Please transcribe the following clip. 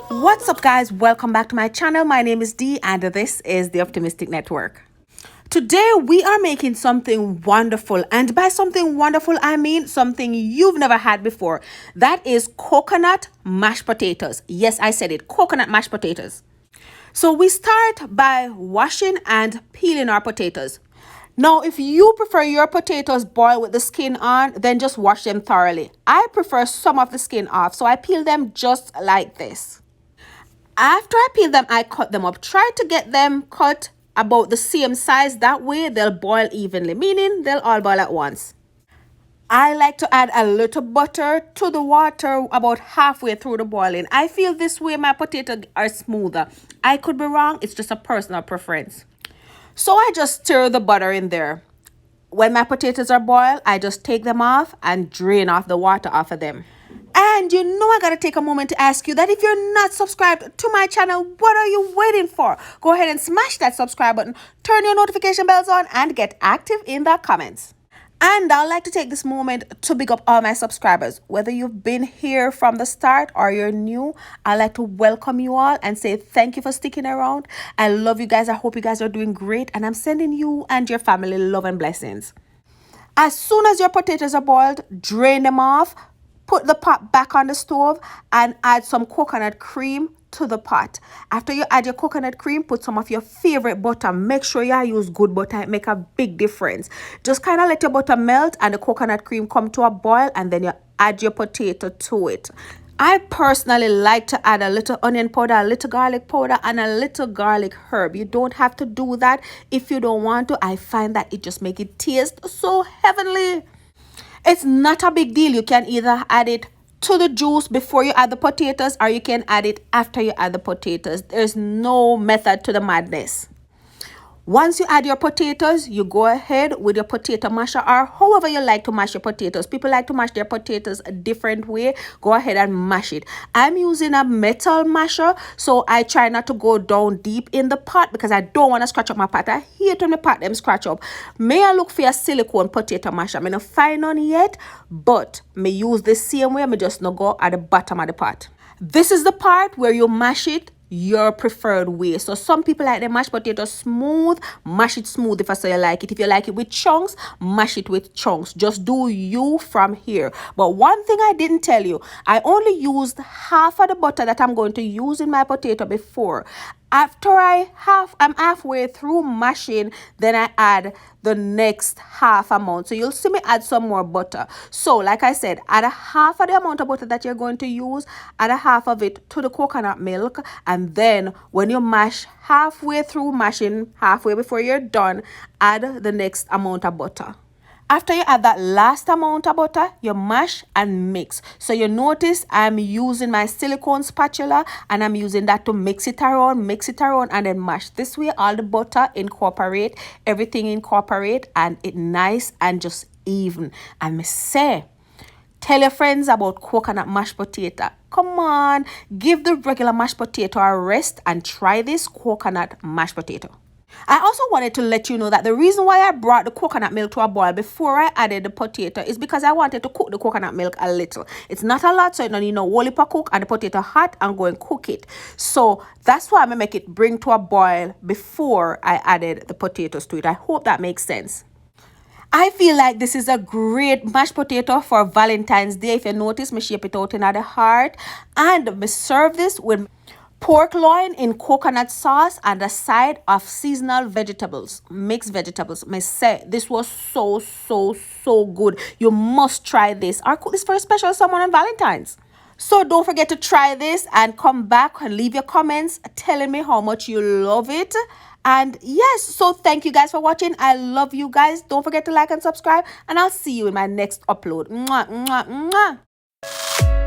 What's up, guys? Welcome back to my channel. My name is Dee and this is the Optimistic Network. Today we are making something wonderful, and by something wonderful I mean something you've never had before. That is coconut mashed potatoes. Yes, I said it, coconut mashed potatoes. So we start by washing and peeling our potatoes. Now, if you prefer your potatoes boiled with the skin on, then just wash them thoroughly. I prefer some of the skin off, so I peel them just like this. After I peel them, I cut them up. Try to get them cut about the same size. That way they'll boil evenly, meaning they'll all boil at once. I like to add a little butter to the water about halfway through the boiling. I feel this way my potatoes are smoother. I could be wrong. It's just a personal preference. So I just stir the butter in there. When my potatoes are boiled, I just take them off and drain off the water off of them. And you know I gotta take a moment to ask you that if you're not subscribed to my channel, what are you waiting for? Go ahead and smash that subscribe button, turn your notification bells on, and get active in the comments. And I'd like to take this moment to big up all my subscribers. Whether you've been here from the start or you're new, I'd like to welcome you all and say thank you for sticking around. I love you guys. I hope you guys are doing great. And I'm sending you and your family love and blessings. As soon as your potatoes are boiled, drain them off. Put the pot back on the stove and add some coconut cream to the pot. After you add your coconut cream, put some of your favorite butter. Make sure you use good butter. It make a big difference. Just kind of let your butter melt and the coconut cream come to a boil, and then you add your potato to it. I personally like to add a little onion powder, a little garlic powder, and a little garlic herb. You don't have to do that if you don't want to. I find that it just makes it taste so heavenly. It's not a big deal. You can either add it to the juice before you add the potatoes, or you can add it after you add the potatoes. There's no method to the madness. Once you add your potatoes, you go ahead with your potato masher, or however you like to mash your potatoes. People like to mash their potatoes a different way. Go ahead and mash it. I'm using a metal masher, so I try not to go down deep in the pot because I don't want to scratch up my pot. I hate when the pot them scratch up. May I look for a silicone potato masher? I'm not find none yet, but me use the same way. Me just not go at the bottom of the pot. This is the part where you mash it your preferred way. So some people like the mashed potato smooth. Mash it smooth if I say you like it. If you like it with chunks, mash it with chunks. Just do you from here. But one thing I didn't tell you, I only used half of the butter that I'm going to use in my potato before. After I'm halfway through mashing, then I add the next half amount. So you'll see me add some more butter. So like I said, add a half of the amount of butter that you're going to use, add a half of it to the coconut milk, and then when you mash halfway through mashing, halfway before you're done, add the next amount of butter. After you add that last amount of butter, you mash and mix. So you notice I'm using my silicone spatula and I'm using that to mix it around, and then mash. This way all the butter incorporate, everything incorporate, and it nice and just even. And me say, tell your friends about coconut mashed potato. Come on, give the regular mashed potato a rest and try this coconut mashed potato. I also wanted to let you know that the reason why I brought the coconut milk to a boil before I added the potato is because I wanted to cook the coconut milk a little. It's not a lot, so you don't need no whole heap of cook, and the potato hot and go and cook it. So that's why I'm going to make it bring to a boil before I added the potatoes to it. I hope that makes sense. I feel like this is a great mashed potato for Valentine's Day. If you notice, me shape it out in the heart, and me serve this with pork loin in coconut sauce and a side of seasonal vegetables, mixed vegetables. Me say this was so good. You must try this or cook this for a special someone on Valentine's. So don't forget to try this and come back and leave your comments telling me how much you love it. And yes, so thank you guys for watching. I love you guys. Don't forget to like and subscribe, and I'll see you in my next upload. Mwah, mwah, mwah.